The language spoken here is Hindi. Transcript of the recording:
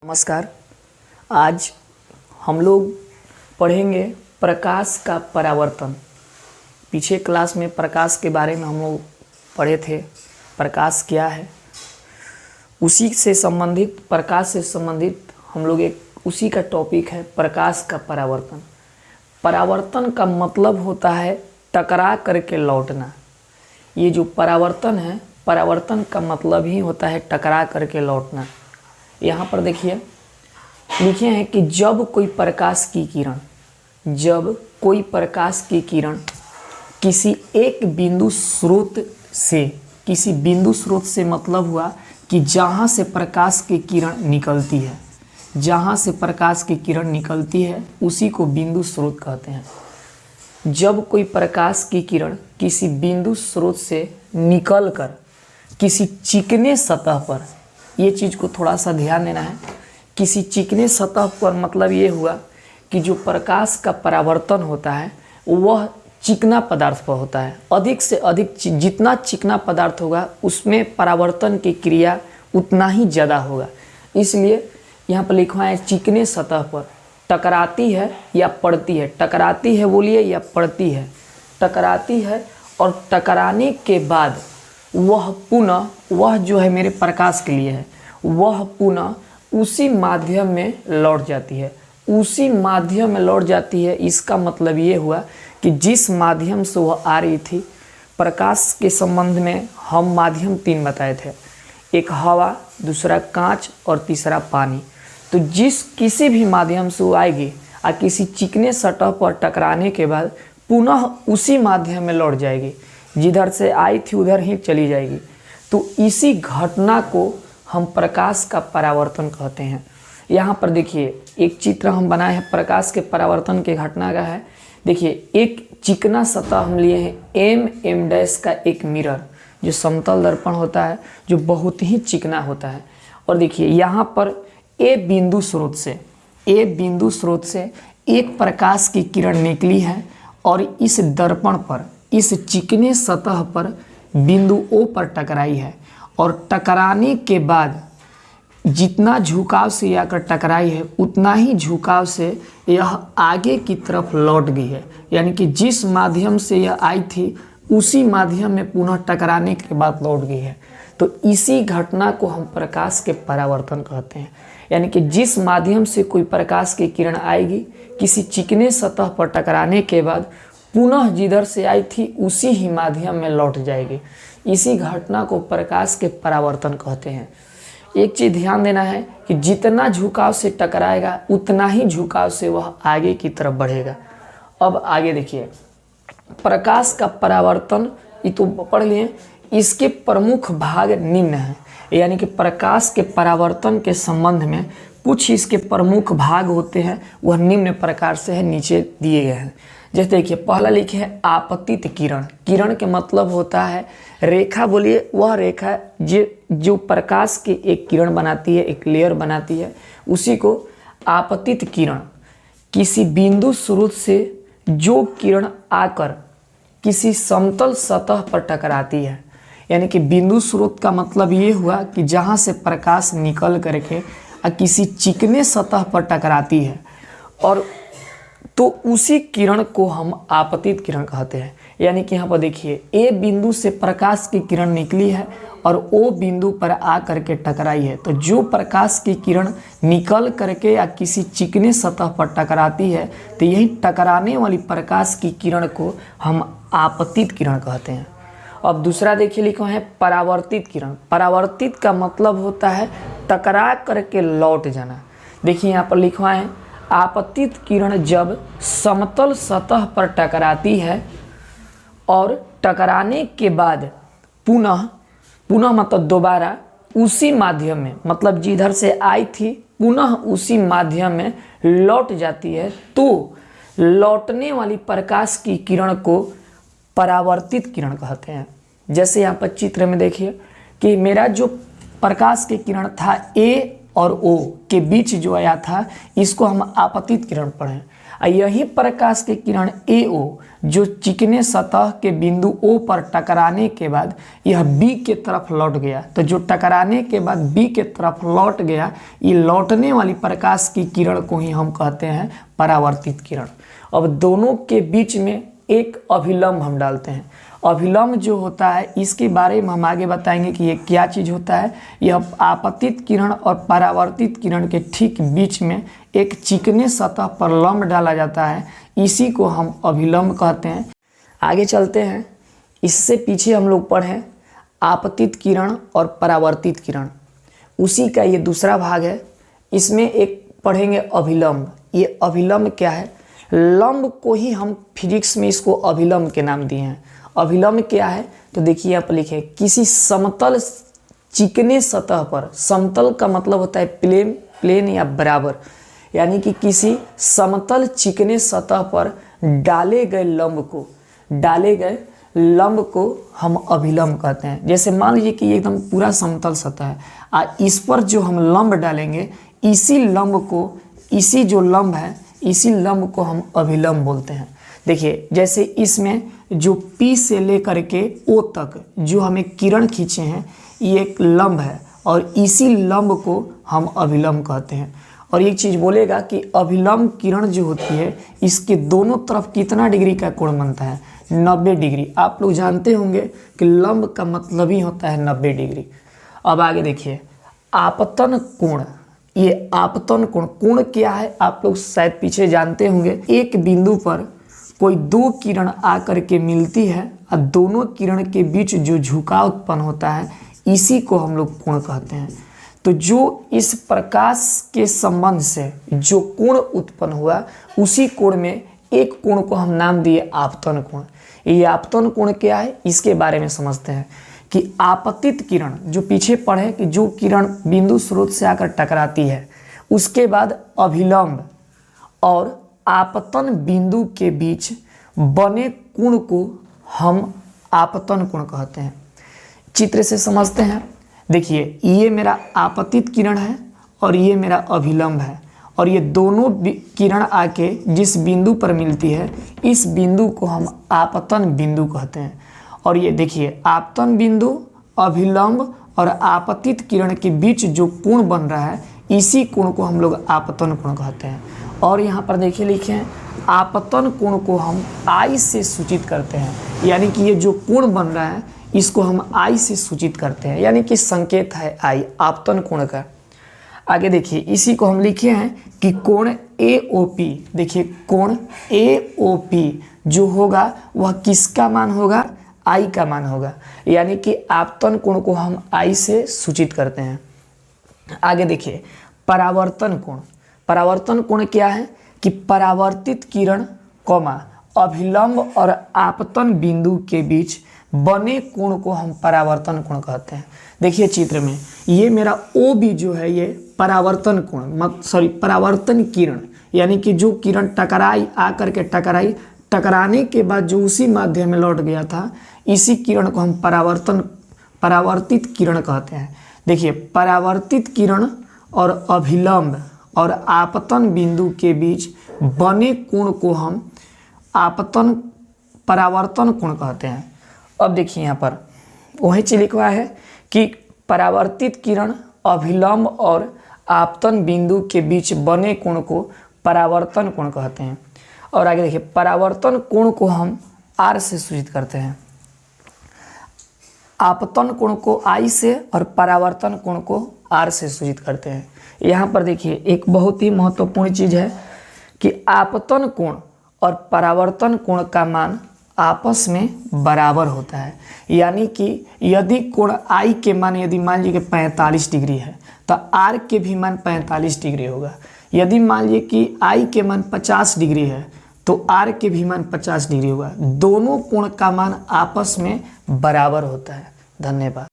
नमस्कार। आज हम लोग पढ़ेंगे प्रकाश का परावर्तन। पीछे क्लास में प्रकाश के बारे में हम लोग पढ़े थे, प्रकाश क्या है, उसी से संबंधित प्रकाश से संबंधित हम लोग उसी का टॉपिक है प्रकाश का परावर्तन। परावर्तन का मतलब होता है टकरा करके लौटना। ये जो परावर्तन है, परावर्तन का मतलब ही होता है टकरा करके लौटना। यहाँ पर देखिए लिखे हैं कि जब कोई प्रकाश की किरण किसी एक बिंदु स्रोत से मतलब हुआ कि जहाँ से प्रकाश की किरण निकलती है उसी को बिंदु स्रोत कहते हैं। जब कोई प्रकाश की किरण किसी बिंदु स्रोत से निकलकर किसी चिकने सतह पर, ये चीज़ को थोड़ा सा ध्यान देना है, किसी चिकने सतह पर मतलब ये हुआ कि जो प्रकाश का परावर्तन होता है वह चिकना पदार्थ पर होता है। अधिक से अधिक जितना चिकना पदार्थ होगा उसमें परावर्तन की क्रिया उतना ही ज़्यादा होगा। इसलिए यहाँ पर लिखा है चिकने सतह पर टकराती है या पड़ती है। टकराती है बोलिए या पड़ती है। टकराती है और टकराने के बाद वह जो है मेरे प्रकाश के लिए है, वह पुनः उसी माध्यम में लौट जाती है। इसका मतलब ये हुआ कि जिस माध्यम से वह आ रही थी, प्रकाश के संबंध में हम माध्यम 3 बताए थे, एक हवा, दूसरा कांच और तीसरा पानी। तो किसी भी माध्यम से वो आएगी और किसी चिकने सतह पर टकराने के बाद पुनः उसी माध्यम में लौट जाएगी, जिधर से आई थी उधर ही चली जाएगी। तो इसी घटना को हम प्रकाश का परावर्तन कहते हैं। यहाँ पर देखिए एक चित्र हम बनाए हैं प्रकाश के परावर्तन के घटना का है। देखिए एक चिकना सतह हम लिए हैं M' का एक मिरर, जो समतल दर्पण होता है, जो बहुत ही चिकना होता है। और देखिए यहाँ पर ए बिंदु स्रोत से एक प्रकाश की किरण निकली है और इस दर्पण पर, इस चिकने सतह पर बिंदु O पर टकराई है। और टकराने के बाद जितना झुकाव से यह आकर टकराई है उतना ही झुकाव से यह आगे की तरफ लौट गई है। यानी कि जिस माध्यम से यह आई थी उसी माध्यम में पुनः टकराने के बाद लौट गई है। तो इसी घटना को हम प्रकाश के परावर्तन कहते हैं। यानी कि जिस माध्यम से कोई प्रकाश की किरण आएगी, किसी चिकने सतह पर टकराने के बाद पुनः जिधर से आई थी उसी ही माध्यम में लौट जाएगी। इसी घटना को प्रकाश के परावर्तन कहते हैं। एक चीज़ ध्यान देना है कि जितना झुकाव से टकराएगा उतना ही झुकाव से वह आगे की तरफ बढ़ेगा। अब आगे देखिए प्रकाश का परावर्तन, ये तो पढ़ लिए। इसके प्रमुख भाग निम्न हैं। यानी कि प्रकाश के परावर्तन के संबंध में कुछ इसके प्रमुख भाग होते हैं, वह निम्न प्रकार से है, नीचे दिए गए हैं। जैसे देखिए पहला लिखे है आपतित किरण। किरण के मतलब होता है रेखा, बोलिए वह रेखा जो प्रकाश की एक किरण बनाती है, एक लेयर बनाती है, उसी को आपतित किरण। किसी बिंदु स्रोत से जो किरण आकर किसी समतल सतह पर टकराती है। यानी कि बिंदु स्रोत का मतलब ये हुआ कि जहाँ से प्रकाश निकल करके किसी चिकने सतह पर टकराती है, और तो उसी किरण को हम आपतित किरण कहते हैं। यानी कि यहाँ पर देखिए ए बिंदु से प्रकाश की किरण निकली है और ओ बिंदु पर आ करके टकराई है। तो जो प्रकाश की किरण निकल करके या किसी चिकने सतह पर टकराती है, तो यही टकराने वाली प्रकाश की किरण को हम आपतित किरण कहते हैं। अब दूसरा देखिए लिखा है परावर्तित किरण। परावर्तित का मतलब होता है टकरा करके लौट जाना। देखिए यहाँ पर लिखा है आपतित किरण जब समतल सतह पर टकराती है और टकराने के बाद पुनः मतलब दोबारा उसी माध्यम में, मतलब जिधर से आई थी पुनः उसी माध्यम में लौट जाती है, तो लौटने वाली प्रकाश की किरण को परावर्तित किरण कहते हैं। जैसे यहाँ पर चित्र में देखिए कि मेरा जो प्रकाश की किरण था ए और ओ के बीच जो आया था, इसको हम आपतित किरण पढ़ें। यही प्रकाश के किरण AO जो चिकने सतह के बिंदु O पर टकराने के बाद यह B के तरफ लौट गया, तो जो टकराने के बाद B के तरफ लौट गया, ये लौटने वाली प्रकाश की किरण को ही हम कहते हैं परावर्तित किरण। अब दोनों के बीच में एक अभिलंब हम डालते हैं। अभिलंब जो होता है इसके बारे में हम आगे बताएंगे कि ये क्या चीज़ होता है। यह आपतित किरण और परावर्तित किरण के ठीक बीच में एक चिकने सतह पर लंब डाला जाता है, इसी को हम अभिलंब कहते हैं। आगे चलते हैं, इससे पीछे हम लोग पढ़ें आपतित किरण और परावर्तित किरण, उसी का ये दूसरा भाग है। इसमें एक पढ़ेंगे अभिलंब। ये अभिलंब क्या है? लंब को ही हम फिजिक्स में इसको अभिलंब के नाम दिए हैं। अभिलंब क्या है? तो देखिए यहाँ पर लिखे किसी समतल चिकने सतह पर, समतल का मतलब होता है प्लेन या बराबर, यानी कि किसी समतल चिकने सतह पर डाले गए लंब को हम अभिलंब कहते हैं। जैसे मान लीजिए कि एकदम पूरा समतल सतह है, इस पर जो हम लंब डालेंगे, इसी लंब को हम अभिलंब बोलते हैं। देखिए जैसे इसमें जो P से लेकर के O तक जो हमें किरण खींचे हैं, ये एक लंब है और इसी लंब को हम अभिलंब कहते हैं। और एक चीज़ बोलेगा कि अभिलंब किरण जो होती है इसके दोनों तरफ कितना डिग्री का कोण बनता है? 90 डिग्री। आप लोग जानते होंगे कि लंब का मतलब ही होता है 90 डिग्री। अब आगे देखिए आपतन कोण। ये आपतन कोण क्या है? आप लोग शायद पीछे जानते होंगे, एक बिंदु पर कोई दो किरण आकर के मिलती है और दोनों किरण के बीच जो झुकाव उत्पन्न होता है, इसी को हम लोग कोण कहते हैं। तो जो इस प्रकाश के संबंध से जो कोण उत्पन्न हुआ, उसी कोण में एक कोण को हम नाम दिए आपतन कोण। ये आपतन कोण क्या है, इसके बारे में समझते हैं कि आपतित किरण जो पीछे पढ़े कि जो किरण बिंदु स्रोत से आकर टकराती है, उसके बाद अभिलंब और आपतन बिंदु के बीच बने कोण को हम आपतन कोण कहते हैं। चित्र से समझते हैं। देखिए ये मेरा आपतित किरण है और ये मेरा अभिलंब है, और ये दोनों किरण आके जिस बिंदु पर मिलती है, इस बिंदु को हम आपतन बिंदु कहते हैं। और ये देखिए आपतन बिंदु, अभिलंब और आपतित किरण के बीच जो कोण बन रहा है, इसी कोण को हम लोग आपतन कोण कहते हैं। और यहाँ पर देखिए लिखे हैं आपतन कोण को हम I से सूचित करते हैं, यानी कि ये जो कोण बन रहा है इसको हम I से सूचित करते हैं, यानी कि संकेत है I आपतन कोण का। आगे देखिए इसी को हम लिखे हैं कि कोण AOP। देखिए कोण AOP जो होगा वह किसका मान होगा? I का मान होगा, यानी कि आपतन कोण को हम I से सूचित करते हैं। आगे देखिए परावर्तन कोण। परावर्तन कोण क्या है कि परावर्तित किरण अभिलंब और आपतन बिंदु के बीच बने कोण को हम परावर्तन कोण कहते हैं। देखिए चित्र में ये मेरा OB जो है ये परावर्तन कोण परावर्तन किरण, यानी कि जो किरण टकराने के बाद जो उसी माध्यम में लौट गया था, इसी किरण को हम परावर्तित किरण कहते हैं। देखिए परावर्तित किरण और अभिलंब और आपतन बिंदु के बीच बने कोण को हम परावर्तन कोण कहते हैं। अब देखिए यहाँ पर वही चीज लिखा है कि परावर्तित किरण, अभिलंब और आपतन बिंदु के बीच बने कोण को परावर्तन कोण कहते हैं। और आगे देखिए परावर्तन कोण को हम R से सूचित करते हैं, आपतन कोण को I से और परावर्तन कोण को R से सूचित करते हैं। यहाँ पर देखिए एक बहुत ही महत्वपूर्ण चीज़ है कि आपतन कोण और परावर्तन कोण का मान आपस में बराबर होता है, यानी कि यदि कोण I के मान यदि मान लीजिए कि 45 डिग्री है तो R के भी मान 45 डिग्री होगा। यदि मान लीजिए कि I के मान 50 डिग्री है तो R के भी मान 50 डिग्री होगा। दोनों कोण का मान आपस में बराबर होता है। धन्यवाद।